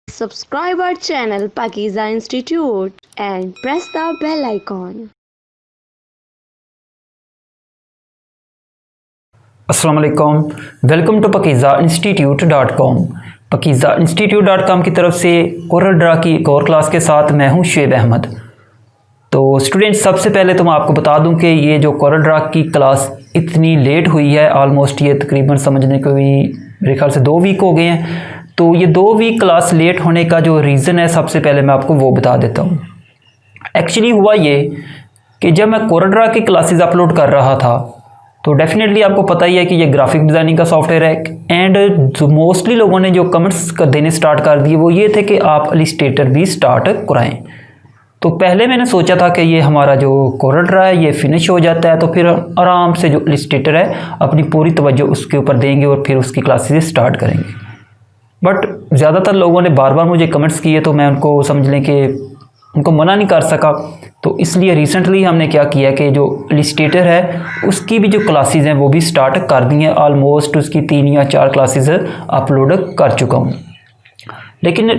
Subscribe our channel Pakiza Institute and press the bell icon. अस्सलाम वालेकुम, welcome to pakizainstitute.com। pakizainstitute.com की तरफ से कोरल ड्रा की एक और क्लास के साथ मैं हूं शुएब अहमद। तो स्टूडेंट्स, सबसे पहले तो मैं आपको बता दूं कि ये जो कोरल ड्रा की क्लास इतनी लेट हुई है, ऑलमोस्ट ये तकरीबन समझने को भी मेरे ख्याल से 2 वीक हो गए हैं। तो ये 2 वीक क्लास लेट होने का जो रीज़न है, सबसे पहले मैं आपको वो बता देता हूँ। एक्चुअली हुआ ये कि जब मैं कोरल ड्रा की क्लासेस अपलोड कर रहा था तो डेफिनेटली आपको पता ही है कि ये ग्राफिक डिज़ाइनिंग का सॉफ्टवेयर है। एंड जो मोस्टली लोगों ने जो कमेंट्स देने स्टार्ट कर दिए वो ये थे कि आप इलस्ट्रेटर भी स्टार्ट कराएं। तो पहले मैंने सोचा था कि ये हमारा जो कोरल ड्रा है ये फिनिश हो जाता है तो फिर आराम से जो इलस्ट्रेटर है अपनी पूरी तवज्जो उसके ऊपर देंगे और फिर उसकी क्लासेस स्टार्ट करेंगे। बट ज़्यादातर लोगों ने बार बार मुझे कमेंट्स किए तो मैं उनको समझ लें कि उनको मना नहीं कर सका। तो इसलिए रिसेंटली हमने क्या किया कि जो इलस्ट्रेटर है उसकी भी जो क्लासेस हैं वो भी स्टार्ट कर दी हैं। ऑलमोस्ट उसकी 3 या 4 क्लासेस अपलोड कर चुका हूँ। लेकिन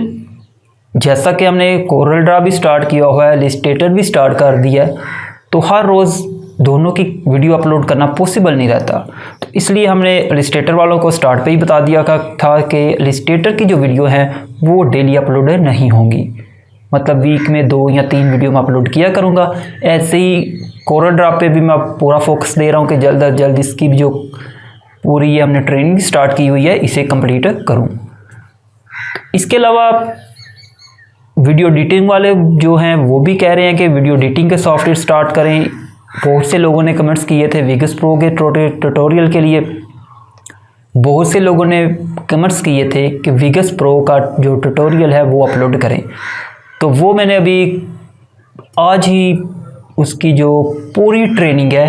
जैसा कि हमने कोरल ड्रा भी स्टार्ट किया हुआ है, इलस्ट्रेटर भी स्टार्ट कर दिया है, तो हर रोज़ दोनों की वीडियो अपलोड करना पॉसिबल नहीं रहता। तो इसलिए हमने इलस्ट्रेटर वालों को स्टार्ट पे ही बता दिया था कि इलस्ट्रेटर की जो वीडियो हैं वो डेली अपलोड नहीं होंगी, मतलब वीक में 2 या 3 वीडियो मैं अपलोड किया करूँगा। ऐसे ही कोरल ड्रा पे भी मैं पूरा फोकस दे रहा हूँ कि जल्द अज जल्द इसकी भी जो पूरी ये हमने ट्रेनिंग स्टार्ट की हुई है इसे कंप्लीट करूँ। इसके अलावा वीडियो एडिटिंग वाले जो हैं वो भी कह रहे हैं कि वीडियो एडिटिंग के सॉफ्टवेयर स्टार्ट करें। बहुत से लोगों ने कमेंट्स किए थे विगस प्रो के ट्यूटोरियल के लिए। बहुत से लोगों ने कमेंट्स किए थे कि विगस प्रो का जो ट्यूटोरियल है वो अपलोड करें। तो वो मैंने अभी आज ही उसकी जो पूरी ट्रेनिंग है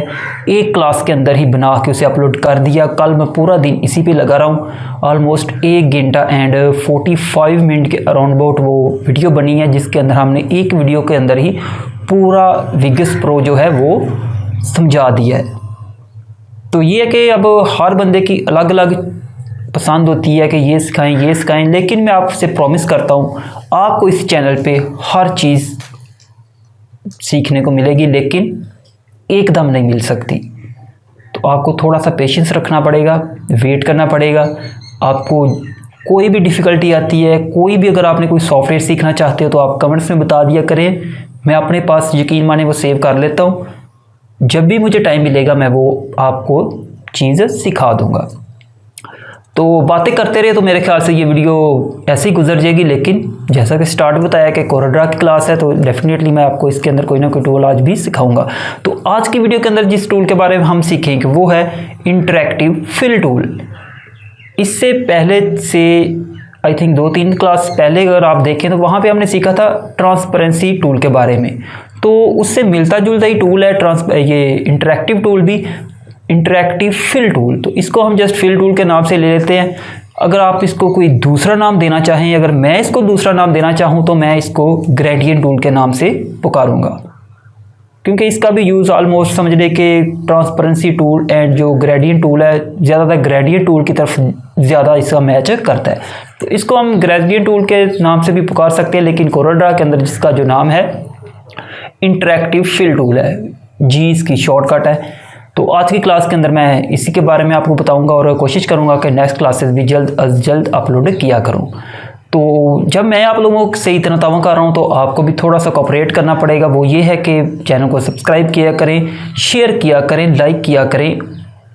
एक क्लास के अंदर ही बना के उसे अपलोड कर दिया। कल मैं पूरा दिन इसी पे लगा रहा हूँ। ऑलमोस्ट 1 घंटा एंड 45 मिनट के अराउंड अबाउट वो वीडियो बनी है, जिसके अंदर हमने एक वीडियो के अंदर ही पूरा विगस प्रो जो है वो समझा दिया है। तो ये है कि अब हर बंदे की अलग अलग पसंद होती है कि ये सिखाएं, लेकिन मैं आपसे प्रॉमिस करता हूँ आपको इस चैनल पे हर चीज़ सीखने को मिलेगी, लेकिन एकदम नहीं मिल सकती। तो आपको थोड़ा सा पेशेंस रखना पड़ेगा, वेट करना पड़ेगा। आपको कोई भी डिफ़िकल्टी आती है, कोई भी अगर आपने कोई सॉफ्टवेयर सीखना चाहते हो तो आप कमेंट्स में बता दिया करें। मैं अपने पास यकीन माने वो सेव कर लेता हूँ। जब भी मुझे टाइम मिलेगा मैं वो आपको चीज़ सिखा दूँगा। तो बातें करते रहे तो मेरे ख्याल से ये वीडियो ऐसे ही गुजर जाएगी। लेकिन जैसा कि स्टार्ट बताया कि कोरल ड्रा की क्लास है तो डेफिनेटली मैं आपको इसके अंदर कोई ना कोई टूल आज भी सिखाऊंगा। तो आज की वीडियो के अंदर जिस टूल के बारे में हम सीखेंगे वो है इंटरैक्टिव फिल टूल। इससे पहले से आई थिंक 2-3 क्लास पहले अगर आप देखें तो वहाँ पे हमने सीखा था ट्रांसपेरेंसी टूल के बारे में। तो उससे मिलता जुलता ही टूल है ये इंटरैक्टिव टूल भी, इंटरैक्टिव फिल टूल। तो इसको हम जस्ट फिल टूल के नाम से ले लेते हैं। अगर आप इसको कोई दूसरा नाम देना चाहें, अगर मैं इसको दूसरा नाम देना चाहूँ तो मैं इसको ग्रेडियंट टूल के नाम से पुकारूंगा, क्योंकि इसका भी यूज़ ऑलमोस्ट समझ लें कि ट्रांसपेरेंसी टूल एंड जो ग्रेडियंट टूल है ज़्यादातर ग्रेडियंट टूल की तरफ ज़्यादा इसका मैच करता है। तो इसको हम ग्रेडियंट टूल के नाम से भी पुकार सकते हैं, लेकिन कोरल ड्रा के अंदर जिसका जो नाम है इंटरैक्टिव फिल टूल है, जी इसकी शॉर्टकट है। तो आज की क्लास के अंदर मैं इसी के बारे में आपको बताऊंगा और कोशिश करूंगा कि नेक्स्ट क्लासेस भी जल्द अज जल्द अपलोड किया करूं। तो जब मैं आप लोगों से इतना तावन कर रहा हूं तो आपको भी थोड़ा सा कोऑपरेट करना पड़ेगा। वो ये है कि चैनल को सब्सक्राइब किया करें, शेयर किया करें, लाइक किया करें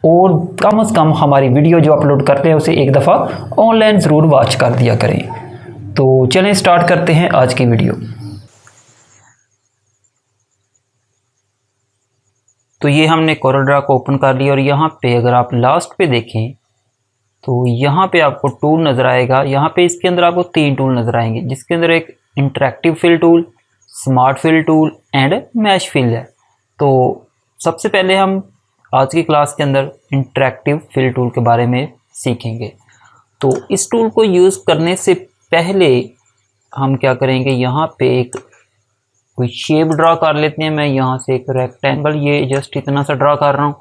और कम से कम हमारी वीडियो जो अपलोड करते हैं उसे एक दफ़ा ऑनलाइन ज़रूर वॉच कर दिया करें। तो चलें स्टार्ट करते हैं आज की वीडियो। तो ये हमने कोरल ड्रा को ओपन कर लिया और यहाँ पे अगर आप लास्ट पे देखें तो यहाँ पे आपको टूल नज़र आएगा। यहाँ पे इसके अंदर आपको 3 टूल नज़र आएंगे, जिसके अंदर एक interactive fill tool, smart fill tool and mesh fill है। तो सबसे पहले हम आज की क्लास के अंदर इंटरैक्टिव फिल टूल के बारे में सीखेंगे। तो इस टूल को यूज़ करने से पहले हम क्या करेंगे, यहाँ पे एक कोई शेप ड्रा कर लेते हैं। मैं यहाँ से एक रेक्टेंगल ये जस्ट इतना सा ड्रा कर रहा हूँ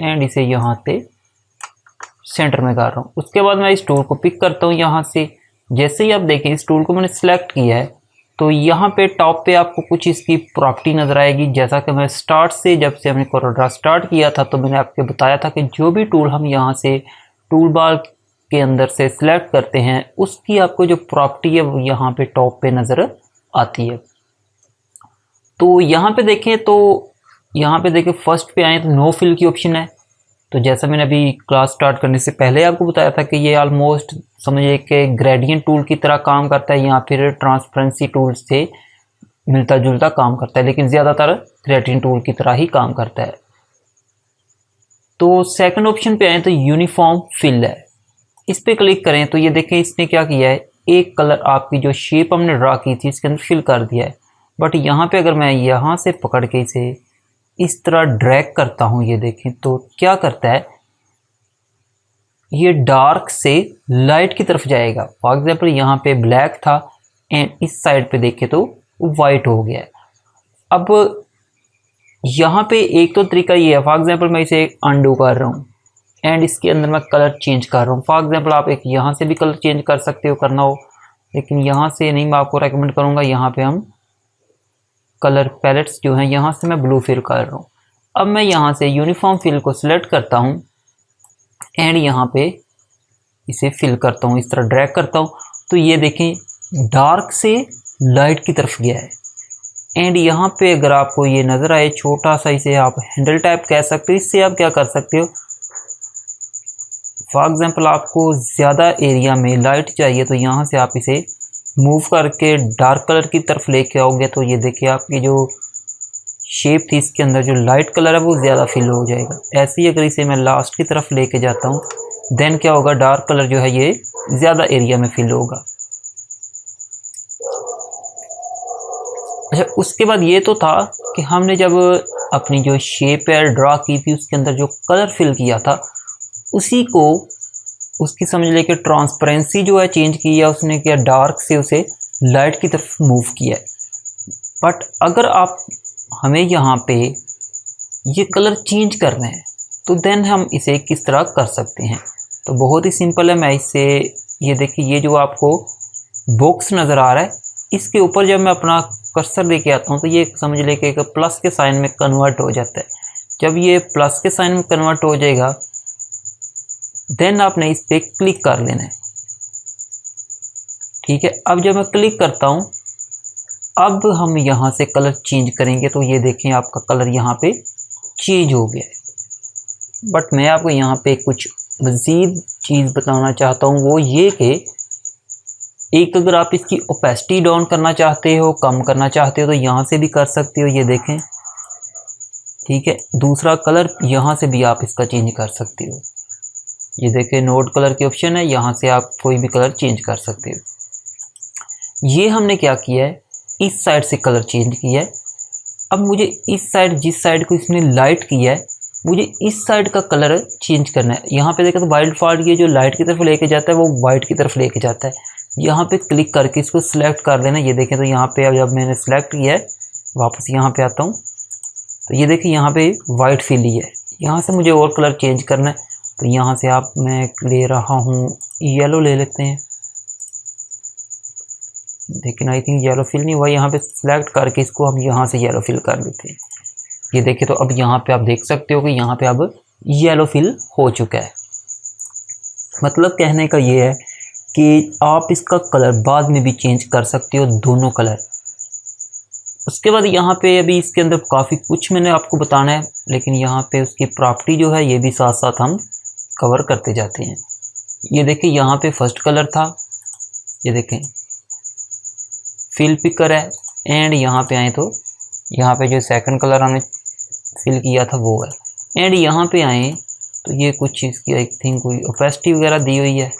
एंड इसे यहाँ पे सेंटर में कर रहा हूँ। उसके बाद मैं इस टूल को पिक करता हूँ यहाँ से जैसे ही आप देखें इस टूल को मैंने सिलेक्ट किया है तो यहाँ पे टॉप पे आपको कुछ इसकी प्रॉपर्टी नज़र आएगी। जैसा कि मैं स्टार्ट से जब से हमने कोरोड्रा स्टार्ट किया था तो मैंने आपको बताया था कि जो भी टूल हम यहाँ से टूल बार के अंदर से सिलेक्ट करते हैं उसकी आपको जो प्रॉपर्टी है वो यहाँ पे टॉप पे नज़र आती है। तो यहाँ पे देखें फर्स्ट पे आए तो नो फिल की ऑप्शन है। तो जैसा मैंने अभी क्लास स्टार्ट करने से पहले आपको बताया था कि ये ऑलमोस्ट समझिए कि ग्रेडियंट टूल की तरह काम करता है या फिर ट्रांसपेरेंसी टूल से मिलता जुलता काम करता है, लेकिन ज़्यादातर ग्रेडियंट टूल की तरह ही काम करता है। तो सेकंड ऑप्शन पे आए तो यूनिफॉर्म फिल है, इस पर क्लिक करें तो ये देखें इसने क्या किया है, एक कलर आपकी जो शेप हमने ड्रा की थी इसके अंदर फिल कर दिया है। बट यहाँ पे अगर मैं यहाँ से पकड़ के इसे इस तरह ड्रैग करता हूँ, ये देखें तो क्या करता है, ये डार्क से लाइट की तरफ जाएगा। फॉर एग्जाम्पल यहाँ पे ब्लैक था एंड इस साइड पे देखें तो वाइट हो गया है। अब यहाँ पे एक तो तरीका ये है, फॉर एग्जाम्पल मैं इसे अनडू कर रहा हूँ एंड इसके अंदर मैं कलर चेंज कर रहा हूँ। फॉर एग्जाम्पल आप एक यहाँ से भी कलर चेंज कर सकते हो करना हो, लेकिन यहाँ से नहीं, मैं आपको रेकमेंड करूँगा यहाँ पे हम कलर पैलेट्स जो हैं यहाँ से मैं ब्लू फिल कर रहा हूँ। अब मैं यहाँ से यूनिफॉर्म फिल को सिलेक्ट करता हूँ एंड यहाँ पे इसे फिल करता हूँ, इस तरह ड्रैग करता हूँ तो ये देखें डार्क से लाइट की तरफ गया है। एंड यहाँ पे अगर आपको ये नज़र आए छोटा सा, इसे आप हैंडल टाइप कह सकते हो, इससे आप क्या कर सकते हो, फॉर एग्जाम्पल आपको ज़्यादा एरिया में लाइट चाहिए तो यहाँ से आप इसे मूव करके डार्क कलर की तरफ लेके आओगे तो ये देखिए आपकी जो शेप थी इसके अंदर जो लाइट कलर है वो ज़्यादा फिल हो जाएगा। ऐसे ही अगर इसे मैं लास्ट की तरफ लेके जाता हूँ देन क्या होगा, डार्क कलर जो है ये ज़्यादा एरिया में फिल होगा। अच्छा, उसके बाद ये तो था कि हमने जब अपनी जो शेप है ड्रा की थी उसके अंदर जो कलर फिल किया था उसी को उसकी समझ ले कि ट्रांसपेरेंसी जो है चेंज की है उसने, क्या डार्क से उसे लाइट की तरफ मूव किया है। बट अगर आप हमें यहाँ पे ये कलर चेंज करना है तो देन हम इसे किस तरह कर सकते हैं, तो बहुत ही सिंपल है। मैं इससे ये देखिए ये जो आपको बॉक्स नज़र आ रहा है इसके ऊपर जब मैं अपना कर्सर लेके आता हूँ तो ये समझ ले कि एक प्लस के साइन में कन्वर्ट हो जाता है। जब ये प्लस के साइन में कन्वर्ट हो जाएगा देन आपने इस पर क्लिक कर लेना है, ठीक है। अब जब मैं क्लिक करता हूँ अब हम यहाँ से कलर चेंज करेंगे तो ये देखें आपका कलर यहाँ पे चेंज हो गया है। बट मैं आपको यहाँ पे कुछ मज़ीद चीज़ बताना चाहता हूँ, वो ये कि एक अगर आप इसकी ओपेसिटी डाउन करना चाहते हो, कम करना चाहते हो तो यहाँ से भी कर सकते हो, ये देखें, ठीक है। दूसरा कलर यहाँ से भी आप इसका चेंज कर सकते हो, ये देखें नोट कलर की ऑप्शन है, यहाँ से आप कोई भी कलर चेंज कर सकते हो। ये हमने क्या किया है, इस साइड से कलर चेंज किया है। अब मुझे इस साइड, जिस साइड को इसने लाइट किया है, मुझे इस साइड का कलर चेंज करना है। यहाँ पे देखा तो बाय डिफ़ॉल्ट ये जो लाइट की तरफ लेके जाता है वो वाइट की तरफ लेके जाता है। यहाँ पे क्लिक करके इसको सिलेक्ट कर लेना। ये देखें तो यहाँ पे अब जब मैंने सेलेक्ट किया है वापस यहाँ पे आता हूँ तो ये देखिए यहाँ पे वाइट फिल ही है। यहाँ से मुझे और कलर चेंज करना है तो यहाँ से आप मैं ले रहा हूँ येलो ले लेते हैं, लेकिन आई थिंक येलो फिल नहीं हुआ। यहाँ पे सिलेक्ट करके इसको हम यहाँ से येलो फिल कर देते हैं। ये देखिए तो अब यहाँ पे आप देख सकते हो कि यहाँ पे अब येलो फिल हो चुका है। मतलब कहने का ये है कि आप इसका कलर बाद में भी चेंज कर सकते हो, दोनों कलर। उसके बाद यहाँ पे अभी इसके अंदर काफ़ी कुछ मैंने आपको बताना है, लेकिन यहाँ पे उसकी प्रॉपर्टी जो है ये भी साथ साथ हम कवर करते जाते हैं। ये देखिए यहाँ पे फर्स्ट कलर था, ये देखें फिल पिकर है, एंड यहाँ पे आए तो यहाँ पे जो सेकंड कलर हमने फिल किया था वो है, एंड यहाँ पे आए तो ये कुछ इसकी आई थिंक कोई ओपेसिटी वगैरह दी हुई है।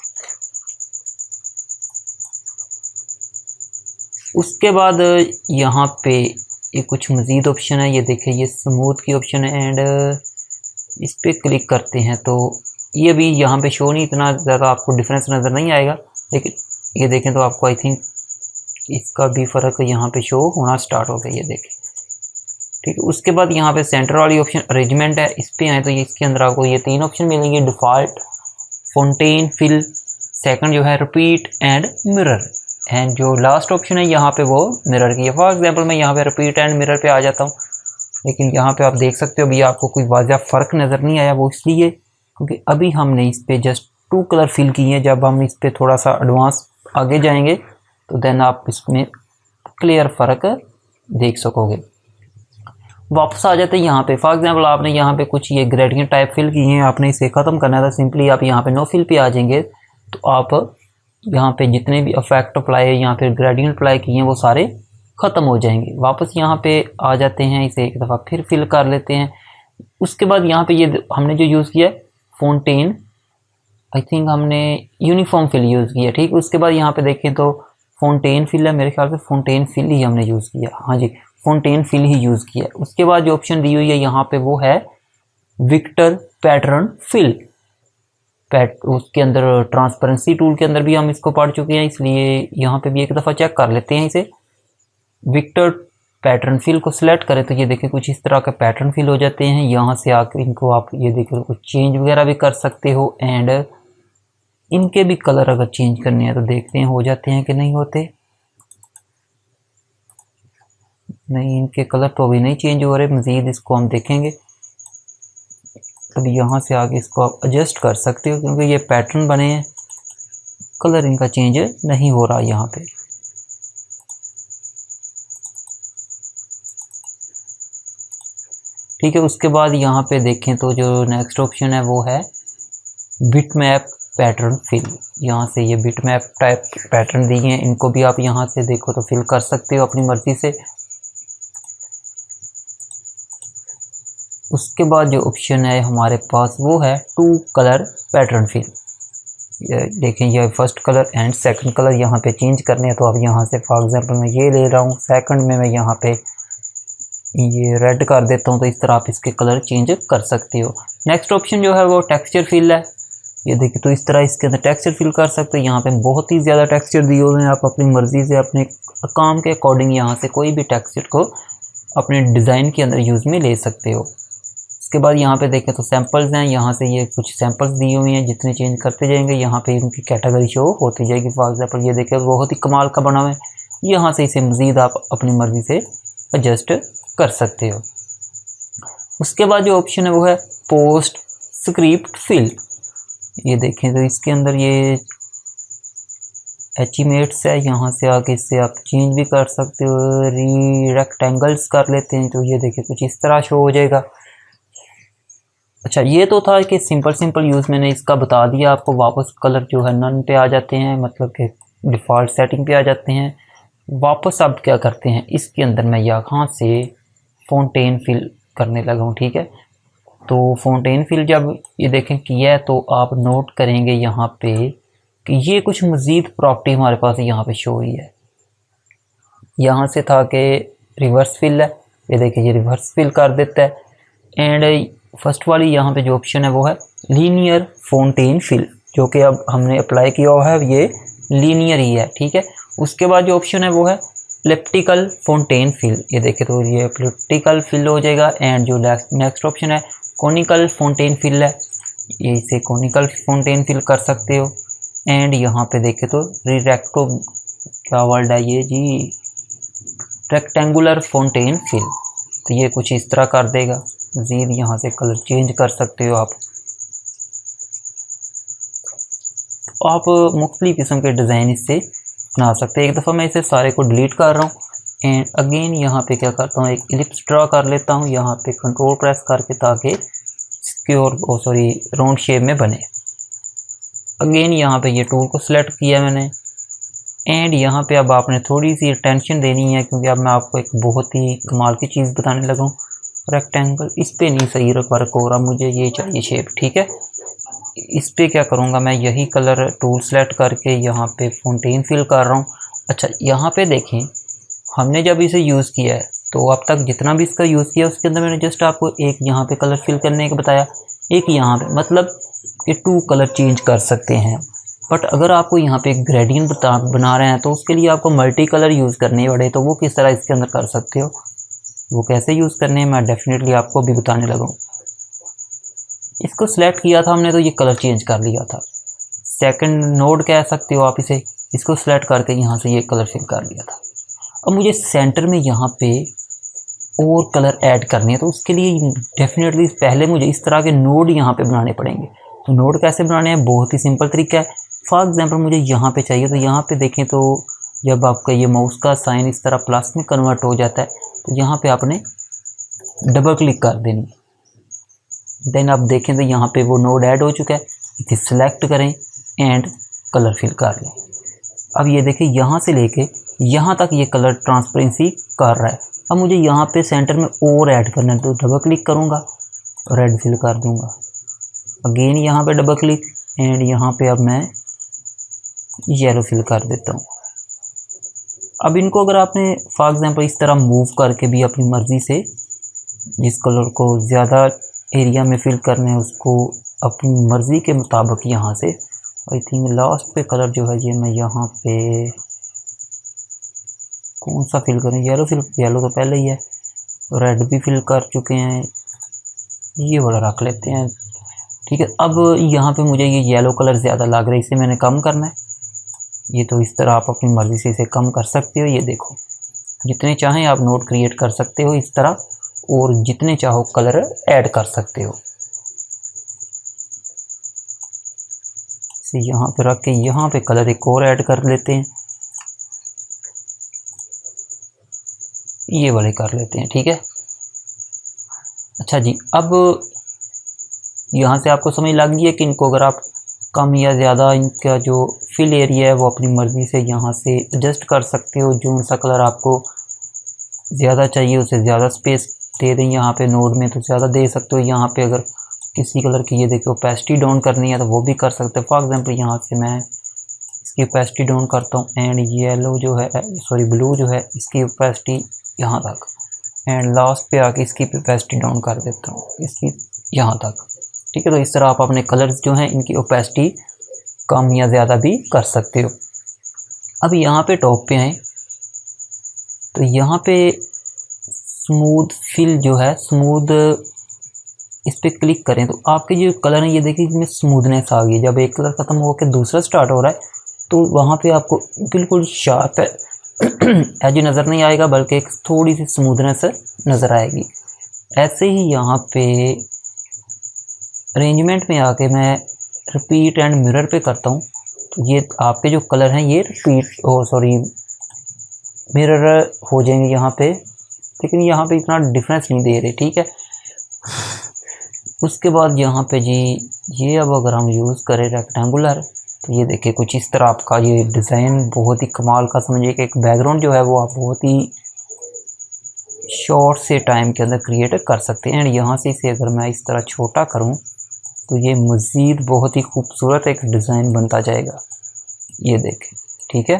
उसके बाद यहाँ पे ये कुछ मज़ीद ऑप्शन है, ये देखिए ये स्मूथ की ऑप्शन है, एंड इस पर क्लिक करते हैं तो ये भी यहाँ पे शो नहीं, इतना ज़्यादा आपको डिफरेंस नज़र नहीं आएगा, लेकिन ये देखें तो आपको आई थिंक इसका भी फ़र्क यहाँ पे शो होना स्टार्ट हो गया, ये देखें, ठीक है। उसके बाद यहाँ पे सेंटर वाली ऑप्शन अरेंजमेंट है, इस पर आए तो ये इसके अंदर आपको ये तीन ऑप्शन मिलेंगे, डिफ़ॉल्ट, फाउंटेन फिल, सेकंड जो है रिपीट एंड मिरर, एंड जो लास्ट ऑप्शन है यहाँ पे वो मिरर की है। फॉर एग्जांपल मैं यहाँ पे रिपीट एंड मिरर पे आ जाता हूँ, लेकिन यहाँ पे आप देख सकते हो अभी आपको कोई वाज़ह फ़र्क नज़र नहीं आया। वो इसलिए क्योंकि अभी हमने इस पे जस्ट 2 कलर फिल किए हैं। जब हम इस पे थोड़ा सा एडवांस आगे जाएंगे तो देन आप इसमें क्लियर फ़र्क देख सकोगे। वापस आ जाते हैं यहाँ पे। फॉर एग्जांपल आपने यहाँ पे कुछ ये ग्रेडियंट टाइप फिल किए हैं, आपने इसे ख़त्म करना था। सिंपली आप यहाँ पे नो फिल पे आ जाएंगे तो आप यहाँ पे जितने भी इफेक्ट अप्लाई यहाँ पे ग्रेडियंट अप्लाई किए हैं वो सारे ख़त्म हो जाएंगे। वापस यहाँ पे आ जाते हैं, इसे एक दफ़ा फिर फिल कर लेते हैं। उसके बाद यहाँ पे ये हमने जो यूज़ किया है फाउंटेन, आई थिंक हमने यूनिफॉर्म फिल यूज़ किया, ठीक। उसके बाद यहाँ पे देखें तो फाउंटेन फिल है, मेरे ख्याल से फाउंटेन फिल ही हमने यूज़ किया, हाँ जी फाउंटेन फिल ही यूज़ किया। उसके बाद जो ऑप्शन दी हुई है यहाँ पे वो है विक्टर पैटर्न फिल। उसके अंदर ट्रांसपेरेंसी टूल के अंदर भी हम इसको पढ़ चुके हैं, इसलिए यहाँ पे भी एक दफ़ा चेक कर लेते हैं इसे। विक्टर पैटर्न फिल को सिलेक्ट करें तो ये देखिए कुछ इस तरह का पैटर्न फिल हो जाते हैं। यहाँ से आकर इनको आप ये देखिए कुछ चेंज वगैरह भी कर सकते हो, एंड इनके भी कलर अगर चेंज करने हैं तो देखते हैं हो जाते हैं कि नहीं होते। नहीं, इनके कलर तो अभी नहीं चेंज हो रहे, मज़ीद इसको हम देखेंगे। अब यहाँ से आगे इसको आप एडजस्ट कर सकते हो क्योंकि ये पैटर्न बने हैं, कलर इनका चेंज नहीं हो रहा यहाँ पे। ठीक है, उसके बाद यहाँ पे देखें तो जो नेक्स्ट ऑप्शन है वो है बिटमैप पैटर्न फिल। यहाँ से ये बिटमैप टाइप पैटर्न दिए हैं, इनको भी आप यहाँ से देखो तो फिल कर सकते हो अपनी मर्ज़ी से। उसके बाद जो ऑप्शन है हमारे पास वो है 2 कलर पैटर्न फिल। देखें ये first colour and second colour यहाँ पे चेंज करने हैं, तो अब यहाँ से फॉर एग्जांपल मैं ये ले रहा हूँ, सेकंड में मैं यहाँ पे ये रेड कर देता हूँ, तो इस तरह आप इसके कलर चेंज कर सकते हो। नेक्स्ट ऑप्शन जो है वो टेक्सचर फिल है। ये देखिए तो इस तरह इसके अंदर टेक्सचर फिल कर सकते हो। यहाँ पे बहुत ही ज़्यादा टेक्सचर दिए हुए हैं, आप अपनी मर्ज़ी से अपने काम के अकॉर्डिंग यहाँ से कोई भी टेक्सचर को अपने डिज़ाइन के अंदर यूज़ में ले सकते हो। उसके बाद यहाँ पे देखें तो सैम्पल्स हैं, यहाँ से ये कुछ सैम्पल्स दिए हुए हैं, जितने चेंज करते जाएंगे यहाँ पे इनकी कैटेगरी शो होती जाएगी। फॉर एग्जांपल ये देखें बहुत ही कमाल का बना हुआ है, यहाँ से इसे मज़ीद आप अपनी मर्ज़ी से एडजस्ट कर सकते हो। उसके बाद जो ऑप्शन है वो है पोस्ट स्क्रिप्ट फिल। ये देखें तो इसके अंदर ये एचिमेट्स है, यहाँ से आके इससे आप चेंज भी कर सकते हो, रेक्टेंगल्स कर लेते हैं तो ये देखिए कुछ इस तरह शो हो जाएगा। अच्छा, ये तो था कि सिंपल यूज़ मैंने इसका बता दिया आपको। वापस कलर जो है नन पे आ जाते हैं, मतलब कि डिफ़ॉल्ट सेटिंग पे आ जाते हैं। वापस आप क्या करते हैं, इसके अंदर मैं यहाँ से फाउंटेन फिल करने लगा हूँ, ठीक है। तो फाउंटेन फिल जब ये देखें किया है तो आप नोट करेंगे यहाँ पे कि ये कुछ मज़ीद प्रॉपर्टी हमारे पास यहाँ पे शो हुई है। यहाँ से था कि रिवर्स फिल है, ये देखिए ये रिवर्स फिल कर देता है। एंड फर्स्ट वाली यहाँ पे जो ऑप्शन है वो है लीनियर फाउंटेन फिल, जो कि अब हमने अप्लाई किया हुआ है, ये लीनियर ही है, ठीक है। उसके बाद जो ऑप्शन है वो है एलिप्टिकल फाउंटेन फिल। ये देखें तो ये एलिप्टिकल फिल हो जाएगा। एंड जो नेक्स्ट ऑप्शन है कॉनिकल फाउंटेन फिल है, ये इसे कॉनिकल फाउंटेन फिल कर सकते हो। एंड यहाँ पे देखें तो रेक्टो क्या वर्ड है ये जी, रेक्टेंगुलर फाउंटेन फिल, तो ये कुछ इस तरह कर देगा। मज़ीद यहाँ से कलर चेंज कर सकते हो आप मुख्तलिफ़ किस्म के डिज़ाइन इससे बना सकते हैं। एक दफ़ा मैं इसे सारे को डिलीट कर रहा हूँ एंड अगेन यहाँ पे क्या करता हूँ, एक इलिप्स ड्रा कर लेता हूँ यहाँ पे कंट्रोल प्रेस करके, ताकि स्क्वायर राउंड शेप में बने। अगेन यहाँ पे ये टूल को सिलेक्ट किया मैंने एंड यहाँ पे अब आपने थोड़ी सी टेंशन देनी है, क्योंकि अब मैं आपको एक बहुत ही कमाल की चीज़ बताने लगा हूँ। रेक्टेंगल इस पे नहीं सही वर्क हो रहा, मुझे ये चाहिए शेप, ठीक है। इस पे क्या करूँगा, मैं यही कलर टूल सेलेक्ट करके यहाँ पे फाउंटेन फिल कर रहा हूँ। अच्छा, यहाँ पे देखें हमने जब इसे यूज़ किया है तो अब तक जितना भी इसका यूज़ किया उसके अंदर मैंने जस्ट आपको एक यहाँ पे कलर फिल करने का बताया, एक यहाँ पे, मतलब कि 2 कलर चेंज कर सकते हैं। बट अगर आपको यहाँ पे एक ग्रेडियंट बना रहे हैं तो उसके लिए आपको मल्टी कलर यूज़ करने पड़े, तो वो किस तरह इसके अंदर कर सकते हो, वो कैसे यूज़ करने हैं मैं डेफिनेटली आपको भी बताने लगा हूँ। इसको सिलेक्ट किया था हमने तो ये कलर चेंज कर लिया था। सेकंड नोड कह सकते हो आप इसे, इसको सेलेक्ट करके यहाँ से ये कलर फिल कर लिया था। अब मुझे सेंटर में यहाँ पे और कलर ऐड करने हैं, तो उसके लिए डेफिनेटली पहले मुझे इस तरह के नोड यहाँ पे बनाने पड़ेंगे। तो नोड कैसे बनाने हैं, बहुत ही सिंपल तरीका है। फॉर एग्जांपल मुझे यहाँ पे चाहिए, तो यहाँ पे देखें तो जब आपका ये माउस का साइन इस तरह प्लस में कन्वर्ट हो जाता है, तो यहाँ पे आपने डबल क्लिक कर देनी। देन आप देखें तो यहाँ पे वो नोड ऐड हो चुका है, इसे सिलेक्ट करें एंड कलर फिल कर लें। अब ये देखिए यहाँ से लेके यहाँ तक ये कलर ट्रांसपेरेंसी कर रहा है। अब मुझे यहाँ पे सेंटर में और ऐड करना है, तो डबल क्लिक करूँगा, रेड फिल कर दूँगा, अगेन यहाँ पे डबल क्लिक एंड यहाँ पे अब मैं येलो फिल कर देता हूँ। अब इनको अगर आपने फॉर एग्जांपल इस तरह मूव करके भी अपनी मर्ज़ी से जिस कलर को ज़्यादा एरिया में फिल करना है उसको अपनी मर्ज़ी के मुताबिक यहाँ से, आई थिंक लास्ट पे कलर जो है ये मैं यहाँ पे कौन सा फिल करें, येलो फिल, येलो तो पहले ही है, रेड भी फिल कर चुके हैं, ये वाला रख लेते हैं। ठीक है, अब यहाँ पे मुझे ये येलो कलर ज़्यादा लग रहा है, इसे मैंने कम करना है। ये तो इस तरह आप अपनी मर्ज़ी से इसे कम कर सकते हो। ये देखो जितने चाहें आप नोट क्रिएट कर सकते हो इस तरह, और जितने चाहो कलर ऐड कर सकते हो। इसे यहाँ पे रख के यहाँ पे कलर एक और ऐड कर लेते हैं, ये वाले कर लेते हैं। ठीक है, अच्छा जी, अब यहाँ से आपको समझ लग गई है कि इनको अगर आप कम या ज़्यादा इनका जो फिल एरिया है वो अपनी मर्ज़ी से यहाँ से एडजस्ट कर सकते हो। जो सा कलर आपको ज़्यादा चाहिए उसे ज़्यादा स्पेस दे दें, यहाँ पे नोड में तो ज़्यादा दे सकते हो। यहाँ पे अगर किसी कलर की ये देखो ओपेसिटी डाउन करनी है तो वो भी कर सकते हो। फॉर एग्जांपल यहाँ से मैं इसकी ओपेसिटी डाउन करता हूँ एंड येलो जो है, सॉरी ब्लू जो है, इसकी ओपेसिटी यहाँ तक एंड लास्ट पे आके इसकी ओपेसिटी डाउन कर देता हूँ, इसकी यहाँ तक। ठीक है, तो इस तरह आप अपने कलर्स जो हैं इनकी ओपेसिटी कम या ज़्यादा भी कर सकते हो। अब यहाँ पे टॉप पे आए तो यहाँ पे स्मूथ फिल जो है, स्मूथ, इस पर क्लिक करें तो आपके जो कलर है ये देखिए इसमें स्मूथनेस आ गई। जब एक कलर ख़त्म होकर दूसरा स्टार्ट हो रहा है तो वहाँ पे आपको बिल्कुल शार्प एज नज़र नहीं आएगा, बल्कि एक थोड़ी सी स्मूथनेस नज़र आएगी। ऐसे ही यहाँ पे अरेंजमेंट में आके मैं रिपीट एंड मिरर पे करता हूँ तो ये आपके जो कलर हैं ये रिपीट मिरर हो जाएंगे यहाँ पे, लेकिन यहाँ पे इतना डिफरेंस नहीं दे रहे। ठीक है, उसके बाद यहाँ पे जी ये अब अगर हम यूज़ करें रेक्टेंगुलर तो ये देखिए कुछ इस तरह आपका ये डिज़ाइन बहुत ही कमाल का, समझिए कि एक बैकग्राउंड जो है वो आप बहुत ही शॉर्ट से टाइम के अंदर क्रिएट कर सकते हैं। एंड यहाँ से इसे अगर मैं इस तरह छोटा करूँ तो ये मज़ीद बहुत ही खूबसूरत एक डिज़ाइन बनता जाएगा, ये देखें। ठीक है,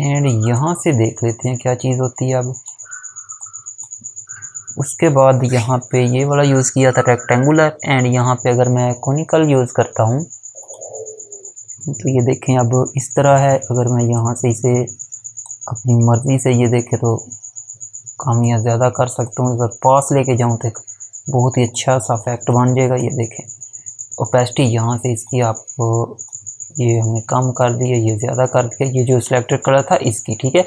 एंड यहाँ से देख लेते हैं क्या चीज़ होती है। अब उसके बाद यहाँ पे ये वाला यूज़ किया था रेक्टेंगुलर, एंड यहाँ पे अगर मैं कॉनिकल यूज़ करता हूँ तो ये देखें अब इस तरह है। अगर मैं यहाँ से इसे अपनी मर्ज़ी से ये देखें तो कम या ज़्यादा कर सकता हूँ। अगर पास लेके जाऊँ तो बहुत ही अच्छा सा इफेक्ट बन जाएगा। ये देखें ओपेसिटी यहाँ से इसकी आप ये हमने कम कर दी है, ये ज़्यादा कर दिया, ये जो सिलेक्टेड कलर था इसकी। ठीक है,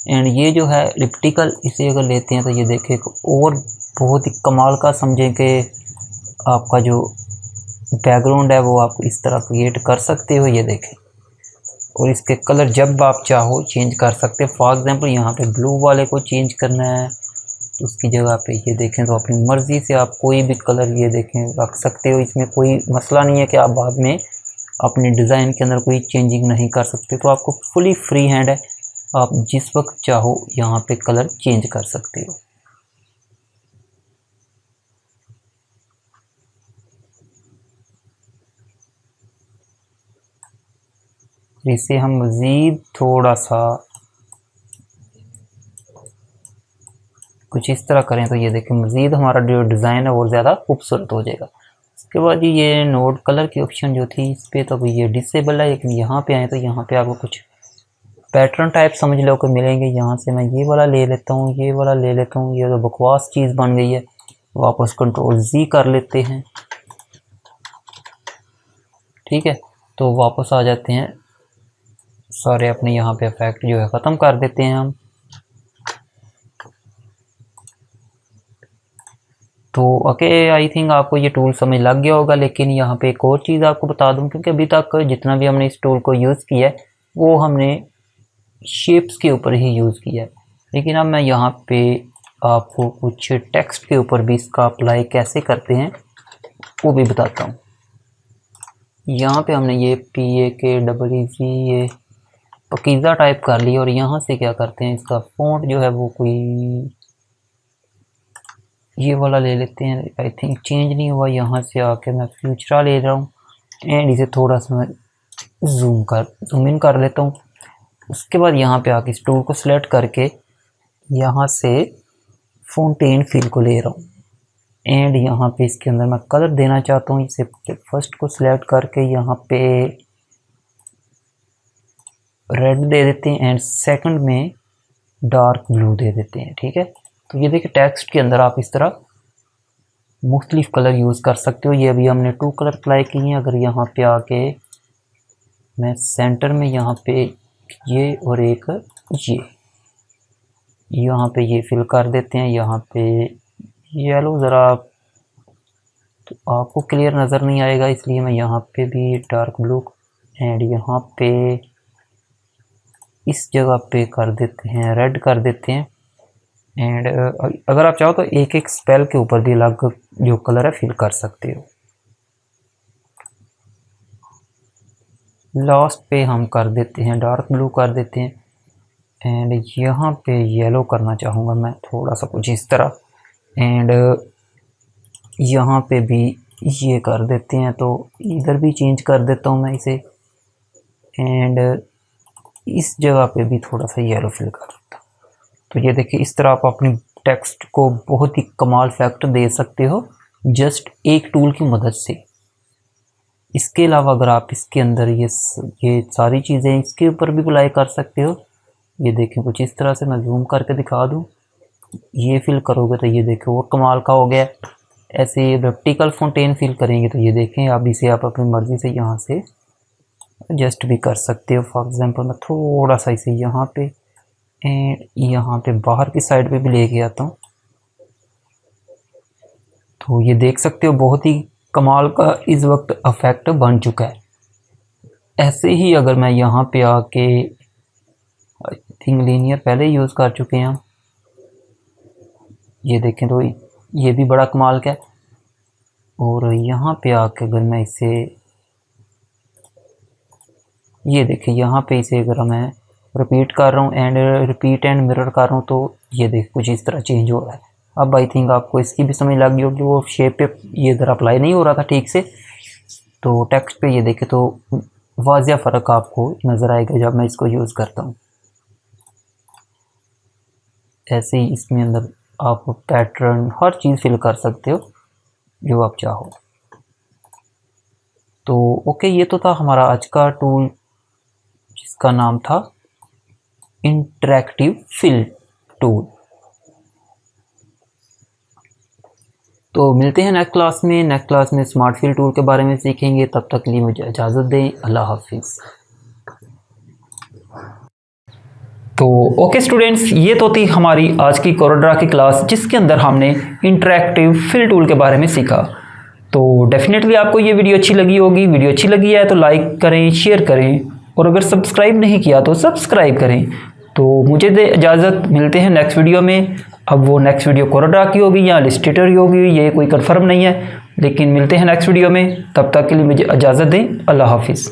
एंड ये जो है इलिप्टिकल, इसे अगर लेते हैं तो ये देखें और बहुत ही कमाल का, समझें कि आपका जो बैकग्राउंड है वो आप इस तरह क्रिएट कर सकते हो। ये देखें, और इसके कलर जब आप चाहो चेंज कर सकते हो। फॉर एग्जांपल यहाँ पे ब्लू वाले को चेंज करना है तो उसकी जगह पे ये देखें तो अपनी मर्ज़ी से आप कोई भी कलर ये देखें रख सकते हो। इसमें कोई मसला नहीं है कि आप बाद में अपने डिज़ाइन के अंदर कोई चेंजिंग नहीं कर सकते। तो आपको फुली फ्री हैंड है, आप जिस वक्त चाहो यहाँ पे कलर चेंज कर सकते हो। इसे हम मज़ीद थोड़ा सा कुछ इस तरह करें तो ये देखें मज़ीद हमारा जो डिज़ाइन है वो ज़्यादा खूबसूरत हो जाएगा। उसके बाद ये नोड कलर की ऑप्शन जो थी इस पर तो ये डिसेबल है, लेकिन यहाँ पे आए तो यहाँ पे आपको कुछ पैटर्न टाइप समझ लो कि मिलेंगे। यहाँ से मैं ये वाला ले लेता हूँ, ये वाला ले लेता हूँ। ये तो बकवास चीज़ बन गई है, वापस कंट्रोल Z कर लेते हैं। ठीक है, तो वापस आ जाते हैं, सारे अपने यहाँ पे इफेक्ट जो है ख़त्म कर देते हैं हम। तो ओके, आई थिंक आपको ये टूल समझ लग गया होगा। लेकिन यहाँ पे एक और चीज़ आपको बता दूँ, क्योंकि अभी तक जितना भी हमने इस टूल को यूज़ किया है वो हमने शेप्स के ऊपर ही यूज़ किया है, लेकिन अब मैं यहाँ पे आपको कुछ टेक्स्ट के ऊपर भी इसका अप्लाई कैसे करते हैं वो भी बताता हूँ। यहाँ पे हमने ये PAKEZ ये पकीज़ा टाइप कर लिया, और यहाँ से क्या करते हैं, इसका फ़ॉन्ट जो है वो कोई ये वाला ले लेते हैं। आई थिंक चेंज नहीं हुआ, यहाँ से आके मैं फ्यूचरा ले रहा हूँ एंड इसे थोड़ा सा मैं जूम इन कर लेता हूँ। उसके बाद यहाँ पे आके इस टूल को सिलेक्ट करके यहाँ से फाउंटेन फिल को ले रहा हूँ एंड यहाँ पे इसके अंदर मैं कलर देना चाहता हूँ। इसे फर्स्ट को सिलेक्ट करके यहाँ पे रेड दे देते हैं एंड सेकंड में डार्क ब्लू दे देते हैं। ठीक है, तो ये देखिए टेक्स्ट के अंदर आप इस तरह मुख्तलिफ कलर यूज़ कर सकते हो। ये अभी हमने 2 कलर अप्लाई किए हैं। अगर यहाँ पे आके मैं सेंटर में यहाँ पे ये और एक ये यहाँ पे ये फिल कर देते हैं। यहाँ पे येलो ज़रा तो आपको क्लियर नज़र नहीं आएगा, इसलिए मैं यहाँ पे भी डार्क ब्लू एंड यहाँ पे इस जगह पे कर देते हैं रेड कर देते हैं। एंड अगर आप चाहो तो एक एक स्पेल के ऊपर भी अलग जो कलर है फिल कर सकते हो। लास्ट पे हम कर देते हैं डार्क ब्लू कर देते हैं एंड यहाँ पे येलो करना चाहूँगा मैं थोड़ा सा कुछ इस तरह एंड यहाँ पे भी ये कर देते हैं। तो इधर भी चेंज कर देता हूँ मैं इसे एंड इस जगह पे भी थोड़ा सा येलो फिल कर देता हूँ। तो ये देखिए इस तरह आप अपनी टेक्स्ट को बहुत ही कमाल इफेक्ट दे सकते हो जस्ट एक टूल की मदद से। इसके अलावा अगर आप इसके अंदर ये सारी चीज़ें इसके ऊपर भी अप्लाई कर सकते हो। ये देखें कुछ इस तरह से मैं जूम करके दिखा दूँ, ये फिल करोगे तो ये देखो वो कमाल का हो गया। ऐसे वर्टिकल फाउंटेन फिल करेंगे तो ये देखें आप इसे आप अपनी मर्ज़ी से यहाँ से एडजस्ट भी कर सकते हो। फॉर एग्जांपल मैं थोड़ा सा इसे यहाँ पे एंड यहाँ पे बाहर की साइड पे भी लेके आता हूँ। तो ये देख सकते हो बहुत ही कमाल का इस वक्त इफेक्ट बन चुका है। ऐसे ही अगर मैं यहाँ पे आके आई थिंक लीनियर पहले यूज़ कर चुके हैं हम, ये देखें तो ये भी बड़ा कमाल का है। और यहाँ पे आके अगर मैं इसे ये देखें यहाँ पे इसे अगर मैं रिपीट कर रहा हूँ एंड रिपीट एंड मिरर कर रहा हूँ तो ये देख कुछ इस तरह चेंज हो रहा है। अब आई थिंक आपको इसकी भी समझ लग गई होगी, वो शेप पे ये इधर अप्लाई नहीं हो रहा था ठीक से, तो टेक्स्ट पे ये देखे तो वाज़िया फ़र्क आपको नज़र आएगा जब मैं इसको यूज़ करता हूँ। ऐसे ही इसमें अंदर आप पैटर्न हर चीज़ फिल कर सकते हो जो आप चाहो। तो ओके, ये तो था हमारा आज का टूल जिसका नाम था इंटरैक्टिव फिल टूल। तो मिलते हैं नेक्स्ट क्लास में। नेक्स्ट क्लास में स्मार्ट फिल टूल के बारे में सीखेंगे। तब तक के लिए मुझे इजाज़त दें। अल्लाह हाफिज़। तो ओके स्टूडेंट्स, ये तो थी हमारी आज की कोरोड्रा की क्लास जिसके अंदर हमने इंटरैक्टिव फिल टूल के बारे में सीखा। तो डेफिनेटली आपको ये वीडियो अच्छी लगी होगी। वीडियो अच्छी लगी है तो लाइक करें, शेयर करें और अगर सब्सक्राइब नहीं किया तो सब्सक्राइब करें। तो मुझे दे इजाज़त, मिलते हैं नेक्स्ट वीडियो में। अब वो नेक्स्ट वीडियो कोरोड्रा की होगी या इलस्ट्रेटर की होगी ये कोई कंफर्म नहीं है, लेकिन मिलते हैं नेक्स्ट वीडियो में। तब तक के लिए मुझे इजाज़त दें। अल्लाह हाफिज़।